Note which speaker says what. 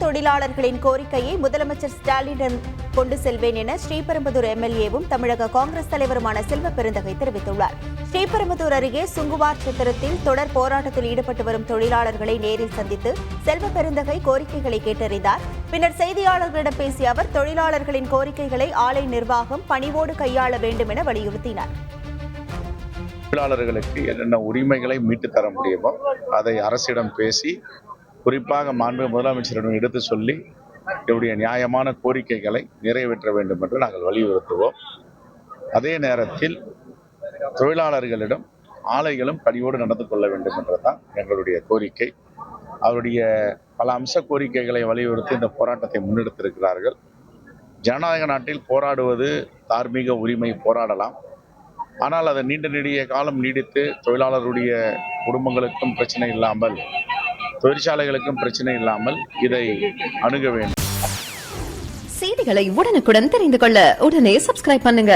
Speaker 1: தொழிலாளர்களின் கோரிக்கையை முதலமைச்சர் ஸ்டாலினிடம் கொண்டு செல்வேன் என ஸ்ரீபெரும்புதூர் எம்எல்ஏவும் தமிழக காங்கிரஸ் தலைவருமான செல்வ பெருந்தகை தெரிவித்துள்ளார். ஸ்ரீபெரும்புதூர் அருகே சுங்குவார் சத்திரத்தில் தொடர் போராட்டத்தில் ஈடுபட்டு வரும் தொழிலாளர்களை நேரில் சந்தித்து செல்வ பெருந்தகை கோரிக்கைகளை கேட்டறிந்தார். பின்னர் செய்தியாளர்களிடம் பேசிய அவர் தொழிலாளர்களின் கோரிக்கைகளை ஆலை நிர்வாகம் பணிவோடு கையாள வேண்டும் என வலியுறுத்தினார்.
Speaker 2: தொழிலாளர்களுக்கு என்னென்ன உரிமைகளை மீட்டு தர முடியுமோ அதை அரசிடம் பேசி குறிப்பாக மாண்பு முதலமைச்சரிடம் எடுத்து சொல்லி இவருடைய நியாயமான கோரிக்கைகளை நிறைவேற்ற வேண்டும் என்று நாங்கள் வலியுறுத்துவோம். அதே நேரத்தில் தொழிலாளர்களிடம் ஆலைகளும் பணியோடு நடந்து கொள்ள வேண்டும் என்றுதான் எங்களுடைய கோரிக்கை. அவருடைய பல அம்ச கோரிக்கைகளை வலியுறுத்தி இந்த போராட்டத்தை முன்னெடுத்திருக்கிறார்கள். ஜனநாயக நாட்டில் போராடுவது தார்மீக உரிமை, போராடலாம். ஆனால் அதை நீண்ட நெடிய காலம் நீடித்து தொழிலாளருடைய குடும்பங்களுக்கும் பிரச்சனை இல்லாமல், தொழிற்சாலைகளுக்கும் பிரச்சனை இல்லாமல் இதை அணுக வேண்டும்.
Speaker 3: செய்திகளை உடனுக்குடன் தெரிந்து கொள்ள உடனே சப்ஸ்கிரைப் பண்ணுங்க.